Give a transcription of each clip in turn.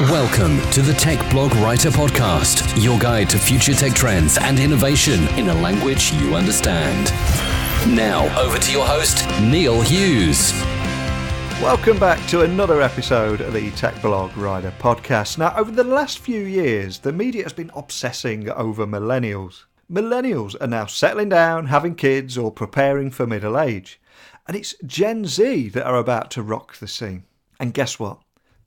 Welcome to the Tech Blog Writer Podcast, your guide to future tech trends and innovation in a language you understand. Now, over to your host, Neil Hughes. Welcome back to another episode of the Tech Blog Writer Podcast. Now, over the last few years, the media has been obsessing over millennials. Millennials are now settling down, having kids, or preparing for middle age. And it's Gen Z that are about to rock the scene. And guess what?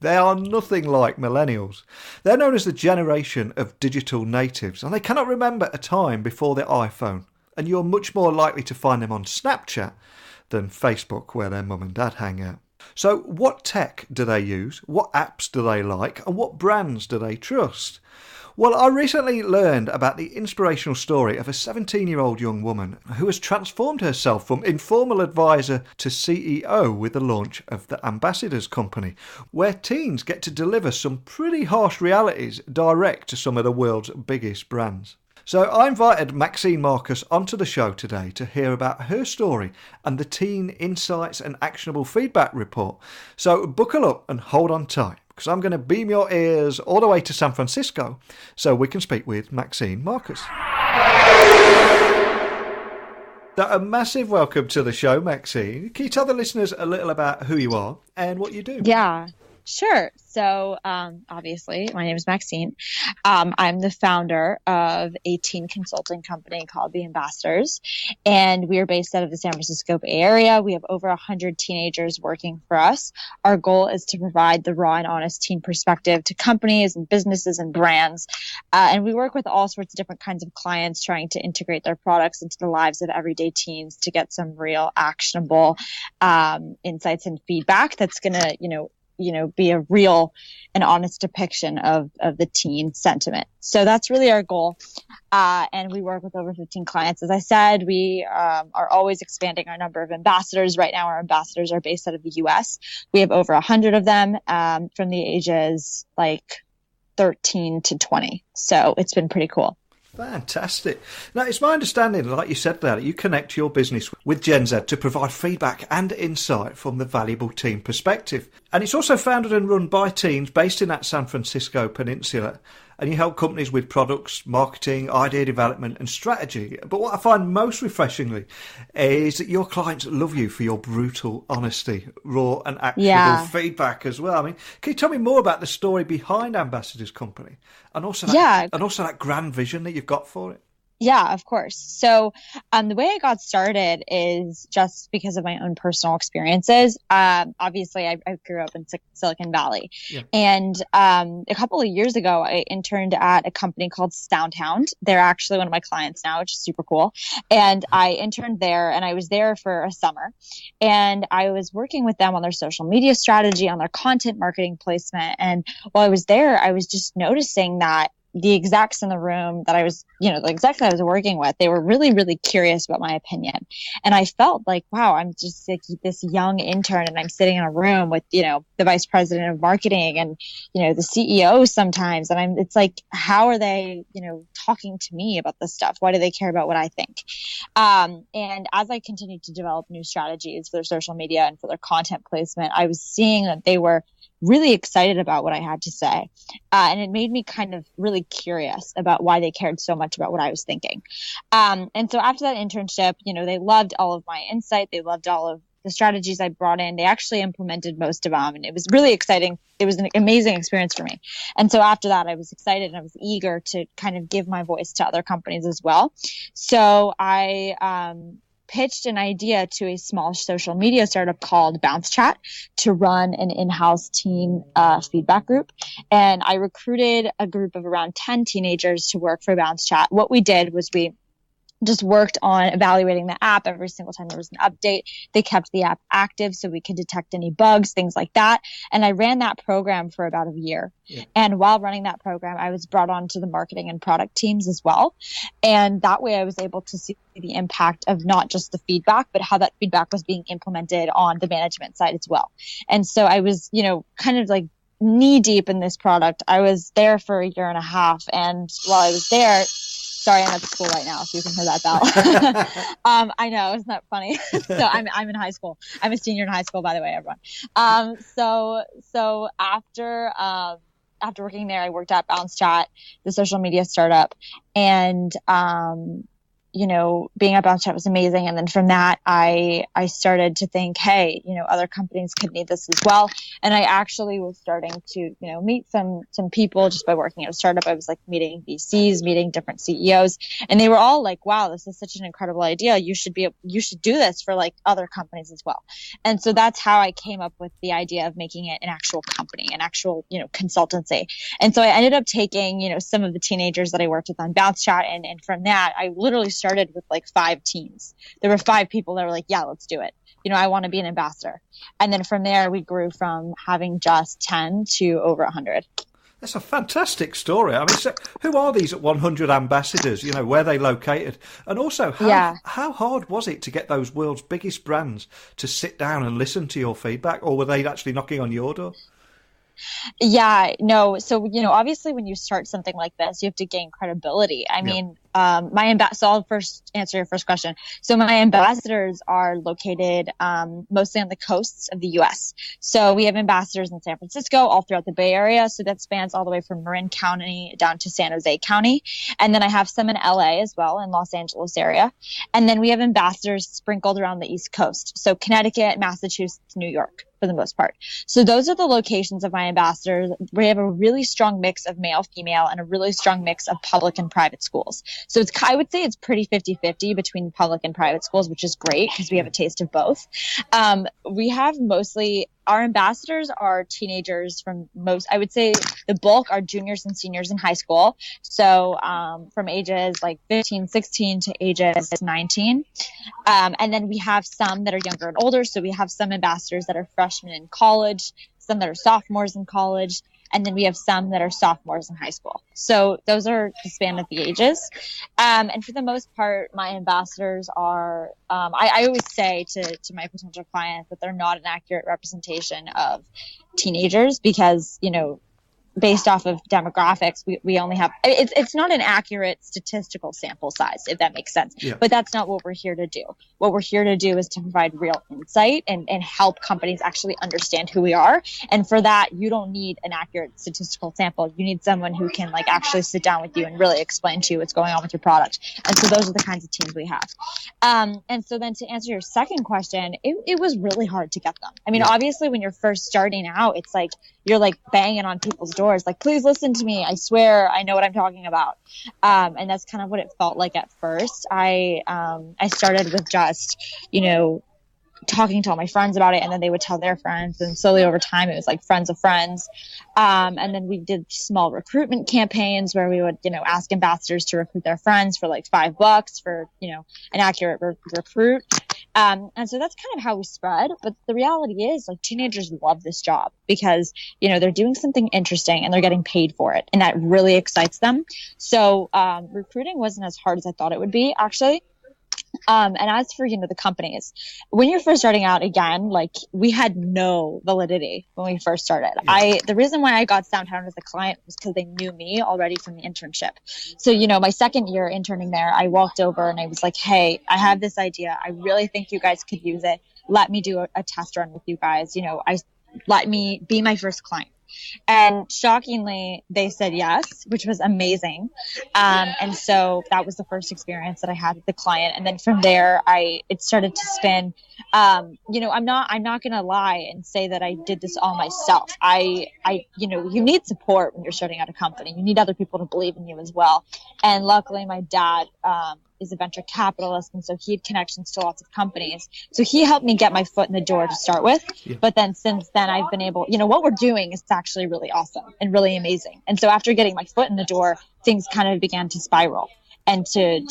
They are nothing like millennials. They're known as the generation of digital natives, and they cannot remember a time before their iPhone. And you're much more likely to find them on Snapchat than Facebook, where their mum and dad hang out. So what tech do they use? What apps do they like? And what brands do they trust? Well, I recently learned about the inspirational story of a 17-year-old young woman who has transformed herself from informal advisor to CEO with the launch of the Ambassadors Company, where teens get to deliver some pretty harsh realities direct to some of the world's biggest brands. So I invited Maxine Marcus onto the show today to hear about her story and the Teen Insights and Actionable Feedback Report. So buckle up and hold on tight, because I'm going to beam your ears all the way to San Francisco so we can speak with Maxine Marcus. So a massive welcome to the show, Maxine. Can you tell the listeners a little about who you are and what you do? Yeah, sure. So obviously, my name is Maxine. I'm the founder of a teen consulting company called the Ambassadors, and we are based out of the San Francisco Bay Area. We have over 100 teenagers working for us. Our goal is to provide the raw and honest teen perspective to companies and businesses and brands. And we work with all sorts of different kinds of clients trying to integrate their products into the lives of everyday teens to get some real actionable insights and feedback that's going to, be a real and honest depiction of the teen sentiment. So that's really our goal. And we work with over 15 clients. As I said, we are always expanding our number of ambassadors. Right now, our ambassadors are based out of the US. We have over 100 of them from the ages 13 to 20. So it's been pretty cool. Fantastic. Now, it's my understanding, like you said there, that you connect your business with Gen Z to provide feedback and insight from the valuable teen perspective. And it's also founded and run by teens based in that San Francisco peninsula. And you help companies with products, marketing, idea development and strategy. But what I find most refreshingly is that your clients love you for your brutal honesty, raw and actionable feedback as well. I mean, can you tell me more about the story behind Ambassadors Company and also that grand vision that you've got for it? Yeah, of course. So the way I got started is just because of my own personal experiences. Obviously, I grew up in Silicon Valley. Yeah. And a couple of years ago, I interned at a company called SoundHound. They're actually one of my clients now, which is super cool. And I interned there, and I was there for a summer. And I was working with them on their social media strategy, on their content marketing placement. And while I was there, I was just noticing that the execs in the room that I was, the execs that I was working with, they were really, really curious about my opinion. And I felt like, wow, I'm just like this young intern and I'm sitting in a room with, the vice president of marketing and, the CEO sometimes. And it's like, how are they, talking to me about this stuff? Why do they care about what I think? And as I continued to develop new strategies for their social media and for their content placement, I was seeing that they were really excited about what I had to say. And it made me kind of really curious about why they cared so much about what I was thinking. And so after that internship, they loved all of my insight. They loved all of the strategies I brought in. They actually implemented most of them. And it was really exciting. It was an amazing experience for me. And so after that, I was excited and I was eager to kind of give my voice to other companies as well. So I pitched an idea to a small social media startup called Bounce Chat to run an in-house teen feedback group. And I recruited a group of around 10 teenagers to work for Bounce Chat. What we did was we just worked on evaluating the app every single time there was an update. They kept the app active so we could detect any bugs, things like that. And I ran that program for about a year. Yeah. And while running that program, I was brought on to the marketing and product teams as well. And that way I was able to see the impact of not just the feedback, but how that feedback was being implemented on the management side as well. And so I was, kind of like knee deep in this product. I was there for a year and a half. And while I was there, sorry, I'm at school right now, so you can hear that bell. I know, isn't that funny? So I'm in high school. I'm a senior in high school, by the way, everyone. So after after working there, I worked at Bounce Chat, the social media startup, and being at Bounce Chat was amazing. And then from that, I started to think, hey, other companies could need this as well. And I actually was starting to, meet some people just by working at a startup. I was like meeting VCs, meeting different CEOs, and they were all like, wow, this is such an incredible idea. You should do this for like other companies as well. And so that's how I came up with the idea of making it an actual company, an actual, consultancy. And so I ended up taking, some of the teenagers that I worked with on Bounce Chat. And from that, I literally started with like 5 teams. There were 5 people that were like, yeah, let's do it. I want to be an ambassador. And then from there, we grew from having just 10 to over 100. That's a fantastic story. I mean, so who are these 100 ambassadors? Where are they located? And also, how hard was it to get those world's biggest brands to sit down and listen to your feedback? Or were they actually knocking on your door? Yeah, no. So, obviously when you start something like this, you have to gain credibility. I mean, so I'll first answer your first question. So my ambassadors are located mostly on the coasts of the U.S. So we have ambassadors in San Francisco, all throughout the Bay Area. So that spans all the way from Marin County down to San Jose County. And then I have some in L.A. as well, in Los Angeles area. And then we have ambassadors sprinkled around the East Coast. So Connecticut, Massachusetts, New York, for the most part. So those are the locations of my ambassadors. We have a really strong mix of male, female, and a really strong mix of public and private schools. So I would say it's pretty 50-50 between public and private schools, which is great because we have a taste of both. We have mostly, our ambassadors are teenagers I would say the bulk are juniors and seniors in high school. So from ages like 15, 16 to ages 19. And then we have some that are younger and older. So we have some ambassadors that are freshmen in college, some that are sophomores in college, and then we have some that are sophomores in high school. So those are the span of the ages. And for the most part, my ambassadors are, I always say to my potential clients that they're not an accurate representation of teenagers because, based off of demographics, we only have, it's not an accurate statistical sample size, if that makes sense. Yeah. But that's not what we're here to do. What we're here to do is to provide real insight and help companies actually understand who we are. And for that, you don't need an accurate statistical sample. You need someone who can like actually sit down with you and really explain to you what's going on with your product. And so those are the kinds of teams we have. And so then to answer your second question, it was really hard to get them. I mean, obviously when you're first starting out, it's like, you're like banging on people's doors, like, please listen to me. I swear I know what I'm talking about. And that's kind of what it felt like at first. I started with just, talking to all my friends about it, and then they would tell their friends, and slowly over time it was like friends of friends. And then we did small recruitment campaigns where we would, ask ambassadors to recruit their friends for like $5 for, an accurate recruit. And so that's kind of how we spread. But the reality is like teenagers love this job because, they're doing something interesting and they're getting paid for it. And that really excites them. So recruiting wasn't as hard as I thought it would be, actually. And as for, the companies, when you're first starting out, again, like we had no validity when we first started. Yeah. The reason why I got SoundHound as a client was because they knew me already from the internship. So, my second year interning there, I walked over and I was like, hey, I have this idea. I really think you guys could use it. Let me do a test run with you guys. Let me be my first client. And shockingly, they said yes, which was amazing. And so that was the first experience that I had with the client. And then from there, it started to spin. I'm not going to lie and say that I did this all myself. You need support when you're starting out a company. You need other people to believe in you as well. And luckily, my dad, is a venture capitalist, and so he had connections to lots of companies. So he helped me get my foot in the door to start with. Yeah. But then since then, I've been able, what we're doing is actually really awesome and really amazing. And so after getting my foot in the door, things kind of began to spiral and to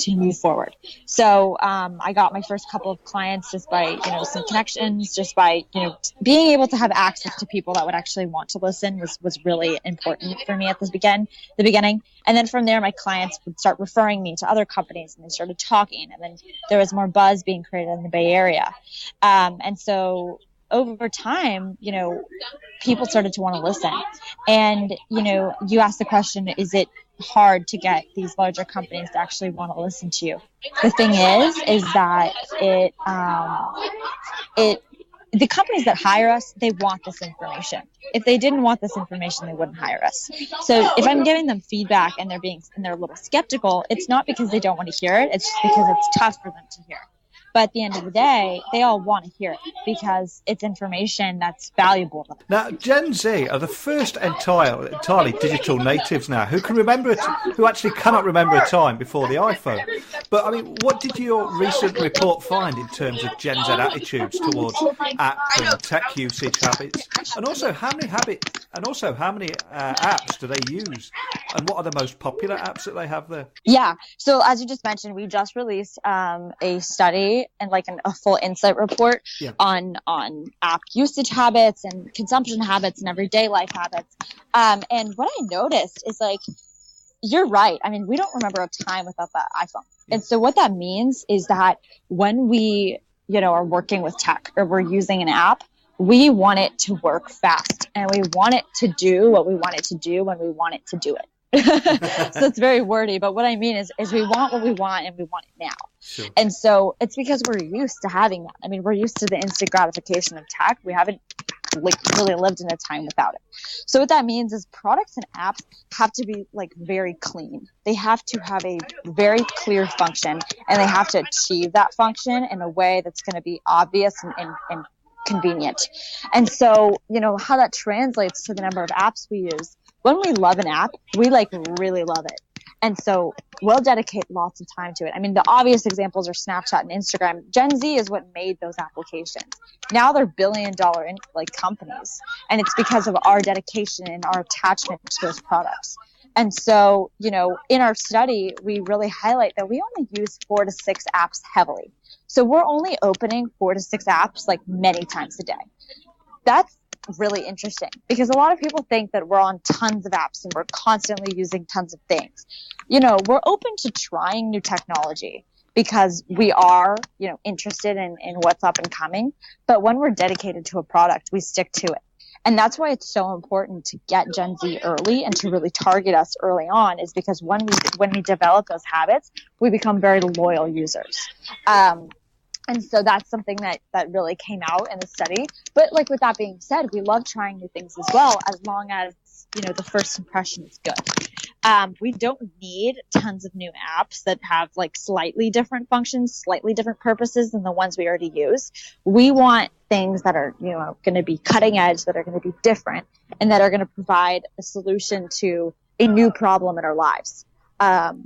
move forward. So I got my first couple of clients just by, some connections, just by, being able to have access to people that would actually want to listen was really important for me at the beginning. And then from there, my clients would start referring me to other companies, and they started talking, and then there was more buzz being created in the Bay Area. And so over time, people started to want to listen. And, you asked the question, is it hard to get these larger companies to actually want to listen to you? The thing is that the companies that hire us, they want this information. If they didn't want this information, they wouldn't hire us. So if I'm giving them feedback and they're a little skeptical, it's not because they don't want to hear it. It's just because it's tough for them to hear. But at the end of the day, they all want to hear it because it's information that's valuable. Now, Gen Z are the first entirely digital natives now who who actually cannot remember a time before the iPhone. But I mean, what did your recent report find in terms of Gen Z attitudes towards apps and tech usage habits? And also, how many apps do they use? And what are the most popular apps that they have there? Yeah. So as you just mentioned, we just released a study and like a full insight report on app usage habits and consumption habits and everyday life habits. And what I noticed is, like, you're right. I mean, we don't remember a time without the iPhone. And so what that means is that when we, are working with tech or we're using an app, we want it to work fast and we want it to do what we want it to do when we want it to do it. So it's very wordy, but what I mean is we want what we want and we want it now. Sure. And so it's because we're used to having that. I mean, we're used to the instant gratification of tech. We haven't really lived in a time without it. So what that means is products and apps have to be very clean. They have to have a very clear function, and they have to achieve that function in a way that's going to be obvious and convenient. And so, how that translates to the number of apps we use. When we love an app, we really love it. And so we'll dedicate lots of time to it. I mean, the obvious examples are Snapchat and Instagram. Gen Z is what made those applications. Now they're billion-dollar companies. And it's because of our dedication and our attachment to those products. And so, in our study, we really highlight that we only use 4 to 6 apps heavily. So we're only opening 4 to 6 apps many times a day. That's really interesting because a lot of people think that we're on tons of apps and we're constantly using tons of things. We're open to trying new technology because we are, interested in what's up and coming. But when we're dedicated to a product, we stick to it. And that's why it's so important to get Gen Z early and to really target us early on, is because when we develop those habits, we become very loyal users. And so that's something that really came out in the study. But with that being said, we love trying new things as well, as long as, the first impression is good. We don't need tons of new apps that have slightly different functions, slightly different purposes than the ones we already use. We want things that are, going to be cutting edge, that are going to be different, and that are going to provide a solution to a new problem in our lives.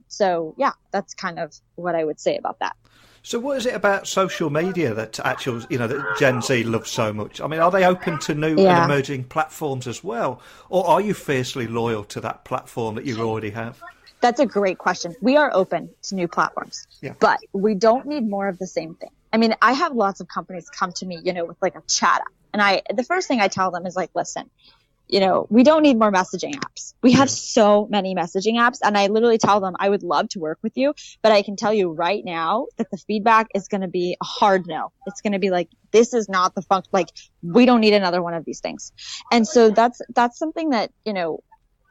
So yeah, that's kind of what I would say about that. So what is it about social media that that Gen Z loves so much? I mean, are they open to new and emerging platforms as well? Or are you fiercely loyal to that platform that you already have? That's a great question. We are open to new platforms, but we don't need more of the same thing. I mean, I have lots of companies come to me, with a chat app. And the first thing I tell them is listen, we don't need more messaging apps. We have so many messaging apps, and I literally tell them I would love to work with you, but I can tell you right now that the feedback is going to be a hard no. It's going to be this is not the function. We don't need another one of these things. And so that's something that,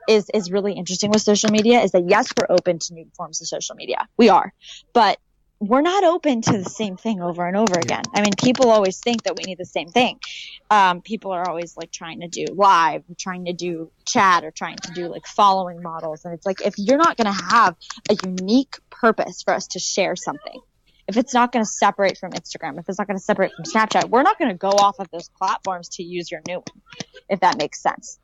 is really interesting with social media, is that yes, we're open to new forms of social media. We are, but we're not open to the same thing over and over again. I mean, people always think that we need the same thing. People are always trying to do live, trying to do chat, or trying to do following models. And it's if you're not going to have a unique purpose for us to share something, if it's not going to separate from Instagram, if it's not going to separate from Snapchat, we're not going to go off of those platforms to use your new one, if that makes sense.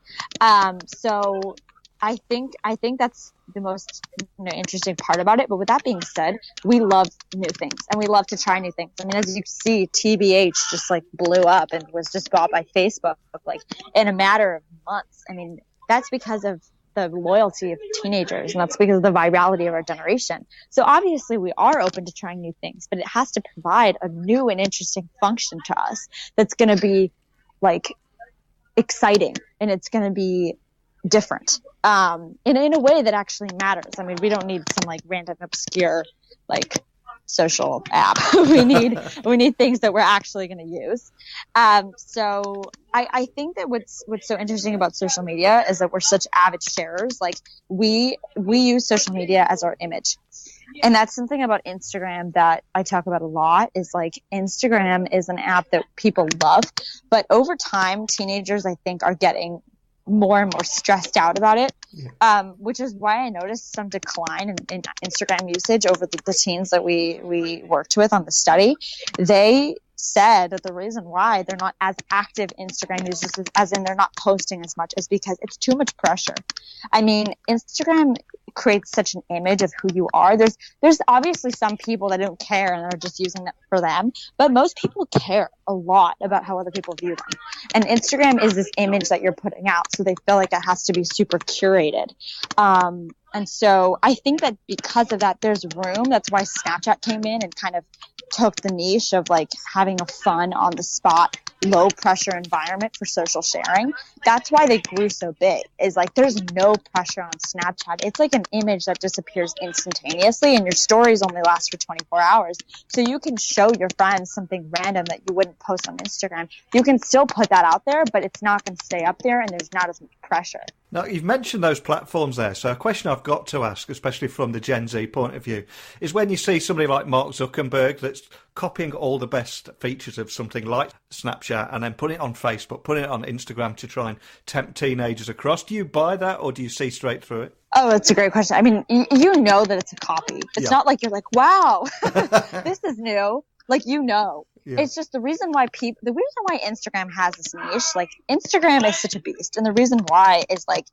So I think that's the most interesting part about it. But with that being said, we love new things and we love to try new things. I mean, as you see, TBH just blew up and was just bought by Facebook in a matter of months. I mean, that's because of the loyalty of teenagers, and that's because of the virality of our generation. So obviously we are open to trying new things, but it has to provide a new and interesting function to us that's going to be exciting, and it's going to be different in a way that actually matters. I mean, we don't need some random obscure social app. we need things that we're actually going to use. So I think that what's so interesting about social media is that we're such avid sharers. We use social media as our image. And that's something about Instagram that I talk about a lot, is like Instagram is an app that people love, but over time, teenagers, I think, are getting more and more stressed out about it, which is why I noticed some decline in Instagram usage over the teens that we worked with on the study. They said that the reason why they're not as active Instagram users, as in they're not posting as much, is because it's too much pressure. I mean, Instagram creates such an image of who you are. There's obviously some people that don't care and are just using it for them, but most people care a lot about how other people view them. And Instagram is this image that you're putting out, so they feel like it has to be super curated. And so I think that because of that, there's room. That's why Snapchat came in and kind of took the niche of like having a fun, on the spot, low pressure environment for social sharing. That's why they grew so big, is like there's no pressure on Snapchat. It's like an image that disappears instantaneously, and your stories only last for 24 hours. So you can show your friends something random that you wouldn't post on Instagram. You can still put that out there, but it's not going to stay up there, and there's not as much pressure. Now, you've mentioned those platforms there, so a question I've got to ask, especially from the Gen Z point of view, is when you see somebody like Mark Zuckerberg that's copying all the best features of something like Snapchat and then putting it on Facebook, putting it on Instagram to try and tempt teenagers across, do you buy that, or do you see straight through it? Oh, that's a great question. I mean, you know that it's a copy. It's not like you're like, wow, this is new. Like, you know. Yeah. It's just the reason why Instagram has this niche, like Instagram is such a beast. And the reason why is like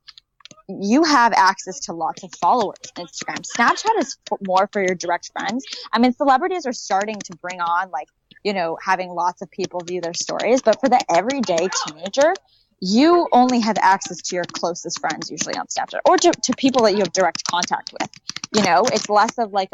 you have access to lots of followers on Instagram. Snapchat is more for your direct friends. I mean, celebrities are starting to bring on like, you know, having lots of people view their stories. But for the everyday teenager, you only have access to your closest friends usually on Snapchat, or to people that you have direct contact with. You know, it's less of like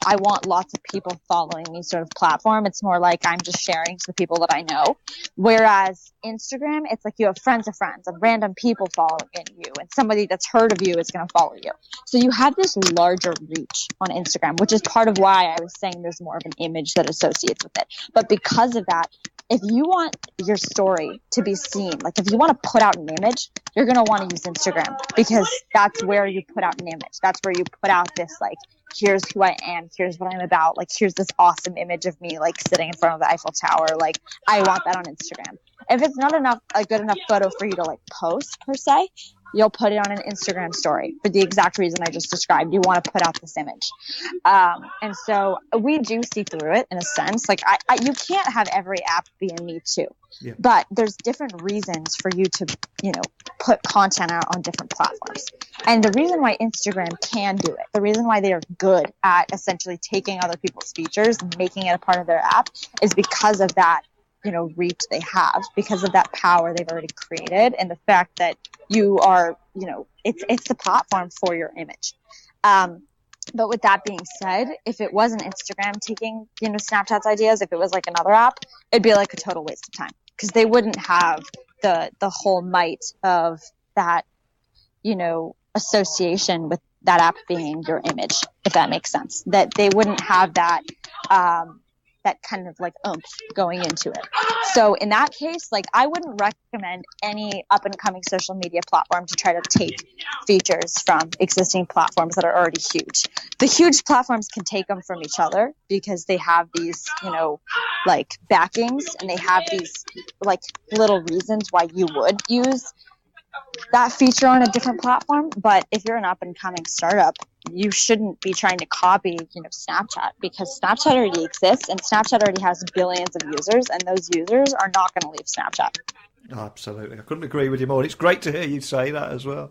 I want lots of people following me sort of platform. It's more like I'm just sharing to the people that I know. Whereas Instagram, it's like you have friends of friends and random people following you, and somebody that's heard of you is going to follow you. So you have this larger reach on Instagram, which is part of why I was saying there's more of an image that associates with it. But because of that, if you want your story to be seen, like if you want to put out an image, you're going to want to use Instagram, because that's where you put out an image. That's where you put out this like, here's who I am, here's what I'm about, like here's this awesome image of me like sitting in front of the Eiffel Tower. Like I want that on Instagram. If it's not a good enough photo for you to like post per se, you'll put it on an Instagram story for the exact reason I just described. You want to put out this image. And so we do see through it in a sense. Like you can't have every app be a me too. Yeah. But there's different reasons for you to, you know, put content out on different platforms. And the reason why Instagram can do it, the reason why they are good at essentially taking other people's features and making it a part of their app, is because of that, you know, reach they have, because of that power they've already created, and the fact that you are, you know, it's the platform for your image. But with that being said, if it wasn't Instagram taking, you know, Snapchat's ideas, if it was like another app, it'd be like a total waste of time, because they wouldn't have the whole might of that, you know, association with that app being your image, if that makes sense. That they wouldn't have that that kind of like oomph going into it. So in that case, like I wouldn't recommend any up and coming social media platform to try to take features from existing platforms that are already huge. The huge platforms can take them from each other because they have these, you know, like backings, and they have these like little reasons why you would use that feature on a different platform. But if you're an up and coming startup, you shouldn't be trying to copy, you know, Snapchat, because Snapchat already exists and Snapchat already has billions of users, and those users are not going to leave Snapchat. Absolutely. I couldn't agree with you more. It's great to hear you say that as well.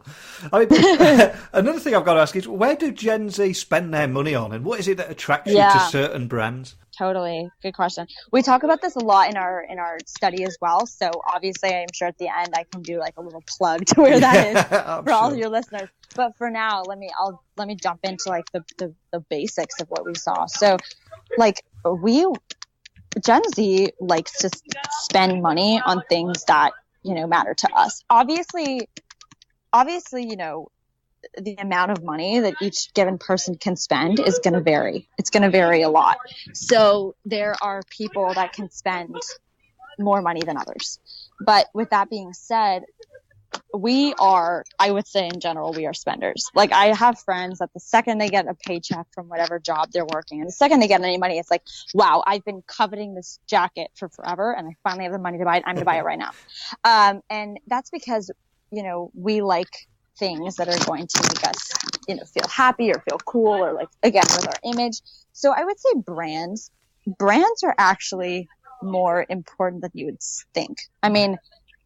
I mean, another thing I've got to ask is, where do Gen Z spend their money on, and what is it that attracts you to certain brands? Totally. Good question. We talk about this a lot in our study as well. So obviously I'm sure at the end I can do like a little plug to where that is for all of your listeners. But for now, let me jump into like the basics of what we saw. So like Gen Z likes to spend money on things that, you know, matter to us. Obviously, you know, the amount of money that each given person can spend is going to vary. It's going to vary a lot. So there are people that can spend more money than others. But with that being said, I would say in general, we are spenders. Like, I have friends that the second they get a paycheck from whatever job they're working, and the second they get any money, it's like, wow, I've been coveting this jacket for forever, and I finally have the money to buy it. I'm going to buy it right now. And that's because, we like things that are going to make us, feel happy or feel cool, or like, again, with our image. So I would say brands are actually more important than you would think. I mean,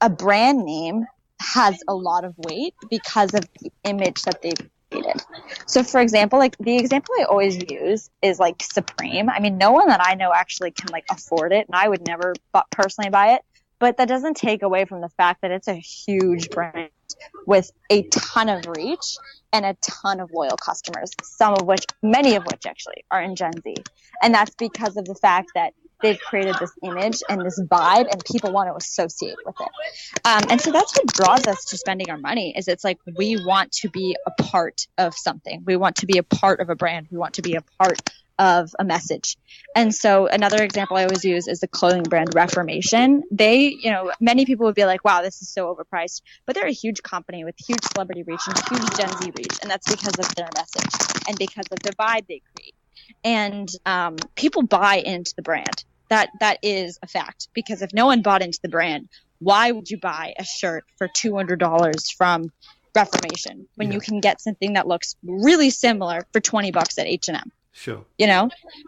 a brand name has a lot of weight because of the image that they've created. So, for example, like the example I always use is like Supreme. I mean, no one that I know actually can like afford it, and I would never personally buy it. But that doesn't take away from the fact that it's a huge brand with a ton of reach and a ton of loyal customers, many of which actually are in Gen Z. And that's because of the fact that they've created this image and this vibe, and people want to associate with it. And so that's what draws us to spending our money, is it's like we want to be a part of something. We want to be a part of a brand. We want to be a part of a message. And so another example I always use is the clothing brand Reformation. They, many people would be like, wow, this is so overpriced, but they're a huge company with huge celebrity reach and huge Gen Z reach. And that's because of their message and because of the vibe they create. And people buy into the brand. That is a fact, because if no one bought into the brand, why would you buy a shirt for $200 from Reformation when you can get something that looks really similar for $20 at H&M? Sure.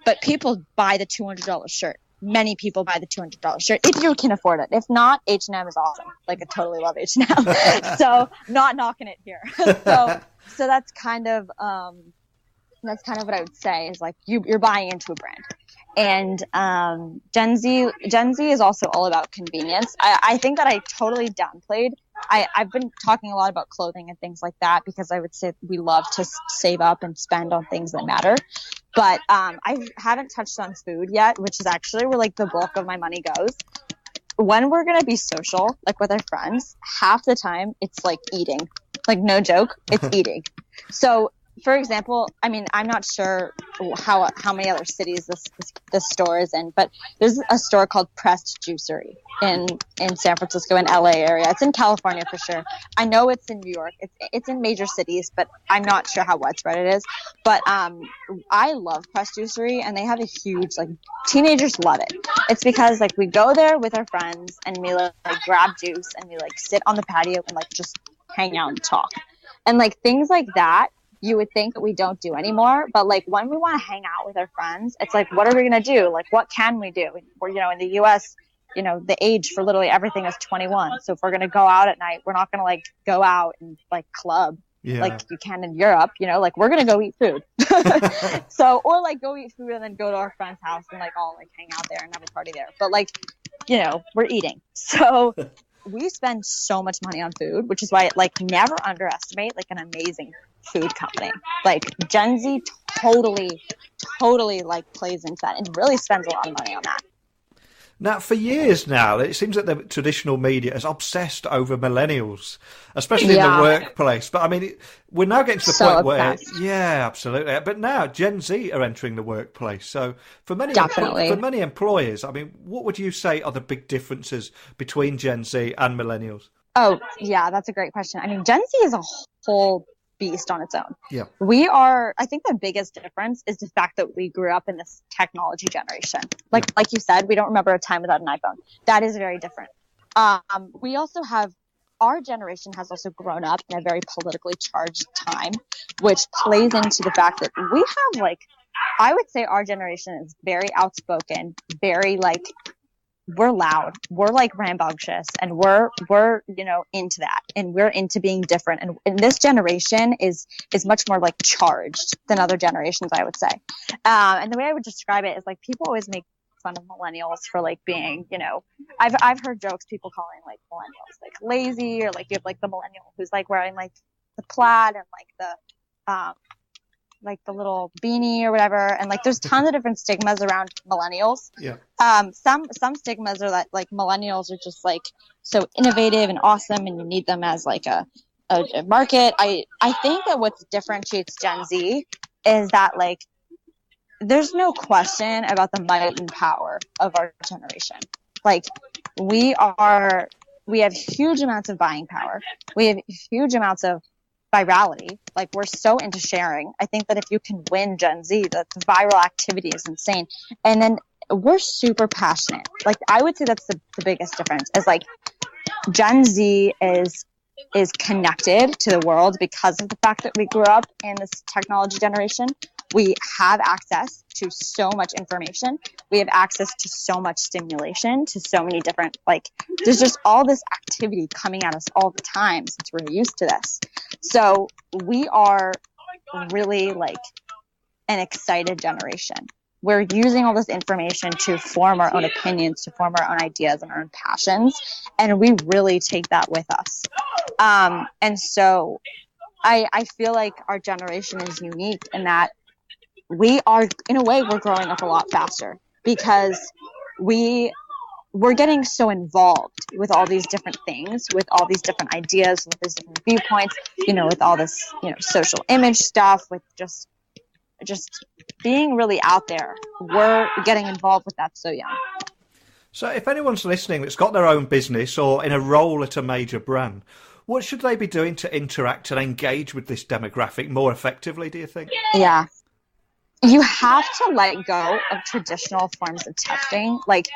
But people buy the $200 shirt. Many people buy the $200 shirt if you can afford it. If not, H&M is awesome. Like, I totally love H&M. So not knocking it here. So that's kind of what I would say is like you're buying into a brand. And Gen Z is also all about convenience. I think that I totally downplayed. I've been talking a lot about clothing and things like that because I would say we love to save up and spend on things that matter. But I haven't touched on food yet, which is actually where like the bulk of my money goes. When we're going to be social, like with our friends, half the time it's like eating. Like, no joke, it's eating. So, for example, I mean, I'm not sure how many other cities this store is in, but there's a store called Pressed Juicery in San Francisco and LA area. It's in California for sure. I know it's in New York. It's in major cities, but I'm not sure how widespread it is. But I love Pressed Juicery, and they have a huge, like, teenagers love it. It's because like we go there with our friends and we like grab juice and we like sit on the patio and like just hang out and talk. And like things like that, you would think that we don't do anymore, but like when we want to hang out with our friends, it's like, what are we going to do? Like, what can we do? We're, in the US, the age for literally everything is 21. So if we're going to go out at night, we're not going to like go out and like club like you can in Europe, like we're going to go eat food. So, or like go eat food and then go to our friend's house and like all like hang out there and have a party there. But like, we're eating. So we spend so much money on food, which is why like never underestimate like an amazing food company. Like Gen Z totally like plays into that and really spends a lot of money on that. Now, for years now, it seems that the traditional media is obsessed over millennials, especially in the workplace. But I mean, we're now getting to the point obsessed. where, absolutely. But now Gen Z are entering the workplace. So for many employers, I mean, what would you say are the big differences between Gen Z and millennials? Oh, yeah, that's a great question. I mean, Gen Z is a whole beast on its own. Yeah. I think the biggest difference is the fact that we grew up in this technology generation. Like you said, we don't remember a time without an iPhone. That is very different. We also have, our generation has also grown up in a very politically charged time, which plays into the fact that we have like, I would say our generation is very outspoken, very like, we're loud, we're like rambunctious, and we're into that, and we're into being different, and this generation is much more like charged than other generations, I would say. And the way I would describe it is like people always make fun of millennials for like being, I've heard jokes, people calling like millennials like lazy, or like you have like the millennial who's like wearing like the plaid and like the little beanie or whatever, and like there's tons of different stigmas around millennials. Some stigmas are that like millennials are just like so innovative and awesome and you need them as like a market. I think that what differentiates Gen Z is that like there's no question about the might and power of our generation. Like we are we have huge amounts of buying power. We have huge amounts of virality. Like, we're so into sharing. I think that if you can win Gen Z, the viral activity is insane. And then we're super passionate. Like, I would say that's the biggest difference, is like Gen Z is connected to the world because of the fact that we grew up in this technology generation. We have access to so much information. We have access to so much stimulation, to so many different, like, there's just all this activity coming at us all the time since we're used to this. So we are really like an excited generation. We're using all this information to form our own opinions, to form our own ideas and our own passions. And we really take that with us. And so I feel like our generation is unique in that we are, in a way, we're growing up a lot faster because we're getting so involved with all these different things, with all these different ideas, with these different viewpoints, with all this, social image stuff, with just being really out there. We're getting involved with that so young. So if anyone's listening that's got their own business or in a role at a major brand, what should they be doing to interact and engage with this demographic more effectively, do you think? Yeah. You have to let go of traditional forms of testing. Like,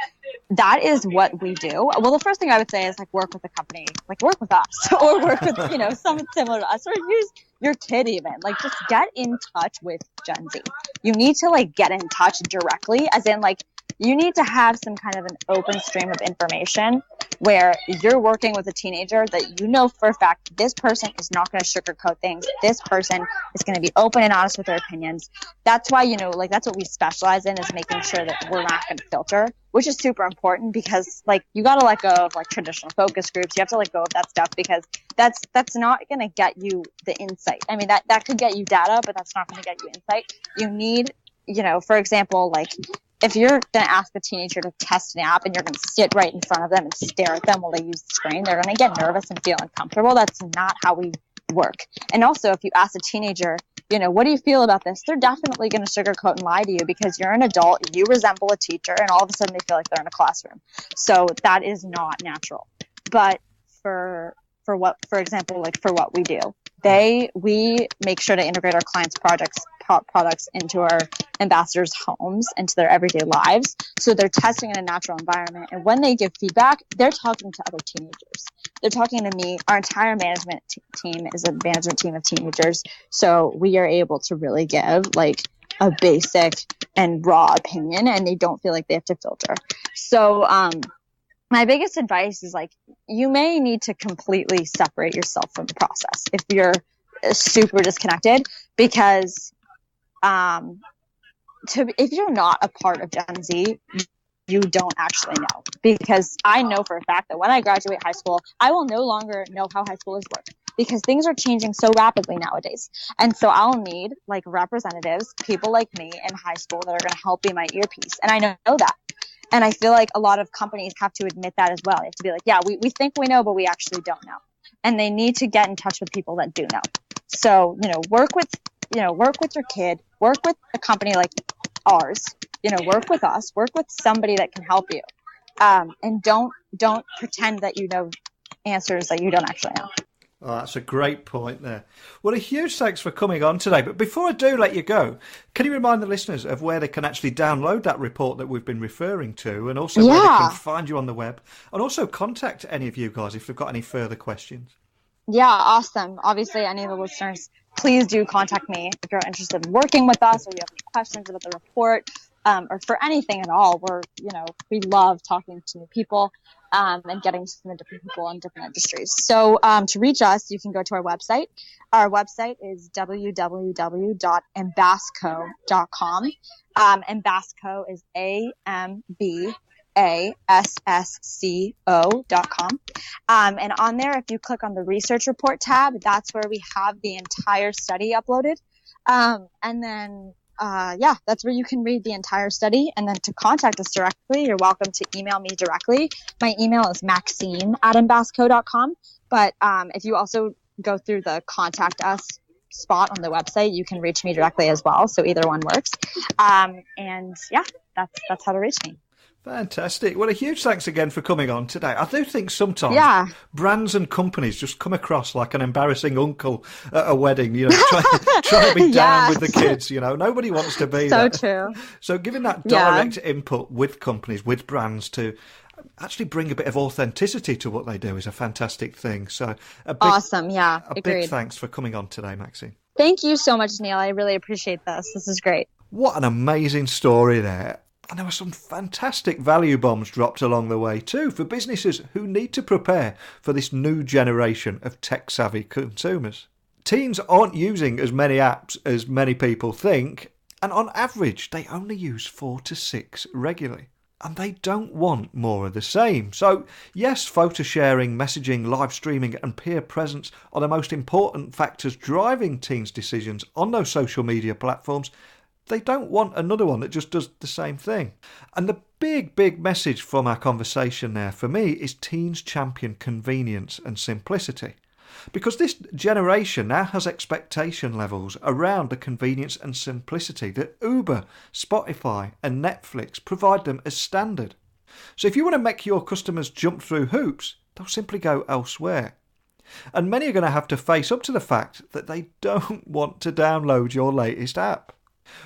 that is what we do. Well, the first thing I would say is, like, work with a company, like, work with us, or work with, someone similar to us, or use your kid even. Like, just get in touch with Gen Z. You need to, like, get in touch directly, as in, like, you need to have some kind of an open stream of information where you're working with a teenager that for a fact this person is not going to sugarcoat things. This person is going to be open and honest with their opinions. That's why, that's what we specialize in, is making sure that we're not going to filter, which is super important because, like, you got to let go of, like, traditional focus groups. You have to let go of that stuff because that's not going to get you the insight. I mean, that could get you data, but that's not going to get you insight. You need, for example, like, if you're going to ask a teenager to test an app and you're going to sit right in front of them and stare at them while they use the screen, they're going to get nervous and feel uncomfortable. That's not how we work. And also, if you ask a teenager, what do you feel about this? They're definitely going to sugarcoat and lie to you because you're an adult, you resemble a teacher, and all of a sudden they feel like they're in a classroom. So that is not natural. But for what we do, we make sure to integrate our clients' products into our ambassadors' homes, into their everyday lives. So they're testing in a natural environment. And when they give feedback, they're talking to other teenagers. They're talking to me. Our entire management team is a management team of teenagers. So we are able to really give, like, a basic and raw opinion, and they don't feel like they have to filter. So, my biggest advice is, like, you may need to completely separate yourself from the process if you're super disconnected, because if you're not a part of Gen Z, you don't actually know. Because I know for a fact that when I graduate high school, I will no longer know how high schoolers work because things are changing so rapidly nowadays. And so I'll need, like, representatives, people like me in high school that are going to help be my earpiece. And I know that. And I feel like a lot of companies have to admit that as well. They have to be like, yeah, we think we know, but we actually don't know. And they need to get in touch with people that do know. So, work with your kid, work with a company like ours, work with us, work with somebody that can help you. And don't pretend that you know answers that you don't actually know. Oh, that's a great point there. Well, a huge thanks for coming on today. But before I do let you go, can you remind the listeners of where they can actually download that report that we've been referring to, and also where they can find you on the web, and also contact any of you guys if they've got any further questions? Yeah, awesome. Obviously, any of the listeners, please do contact me if you're interested in working with us, or you have any questions about the report, or for anything at all. We love talking to new people. And getting to know different people in different industries. So to reach us, you can go to our website. Our website is www.ambasco.com. Ambasco is AMBASSCO.com. And on there, if you click on the research report tab, that's where we have the entire study uploaded. And then that's where you can read the entire study. And then to contact us directly, you're welcome to email me directly. My email is maxine@ambasco.com. But if you also go through the contact us spot on the website, you can reach me directly as well. So either one works. That's how to reach me. Fantastic. Well, a huge thanks again for coming on today. I do think sometimes brands and companies just come across like an embarrassing uncle at a wedding, try to be down with the kids, Nobody wants to be that. So true. So giving that direct input with companies, with brands to actually bring a bit of authenticity to what they do is a fantastic thing. So awesome. Yeah. A big thanks for coming on today, Maxine. Thank you so much, Neil. I really appreciate this. This is great. What an amazing story there. And there were some fantastic value bombs dropped along the way too for businesses who need to prepare for this new generation of tech-savvy consumers. Teens aren't using as many apps as many people think, and on average they only use 4 to 6 regularly. And they don't want more of the same. So yes, photo sharing, messaging, live streaming and peer presence are the most important factors driving teens' decisions on those social media platforms. They don't want another one that just does the same thing. And the big message from our conversation there for me is teens champion convenience and simplicity. Because this generation now has expectation levels around the convenience and simplicity that Uber, Spotify and Netflix provide them as standard. So if you want to make your customers jump through hoops, they'll simply go elsewhere. And many are going to have to face up to the fact that they don't want to download your latest app.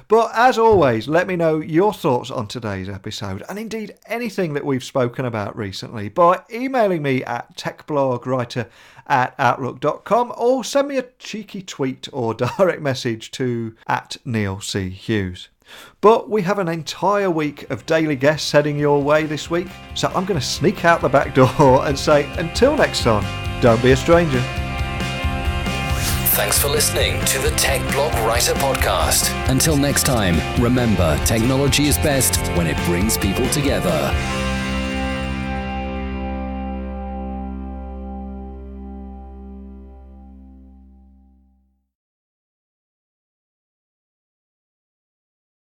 But as always, let me know your thoughts on today's episode and indeed anything that we've spoken about recently by emailing me at techblogwriter@outlook.com or send me a cheeky tweet or direct message to @NeilC.Hughes. But we have an entire week of daily guests heading your way this week, so I'm going to sneak out the back door and say until next time, don't be a stranger. Thanks for listening to the Tech Blog Writer Podcast. Until next time, remember, technology is best when it brings people together.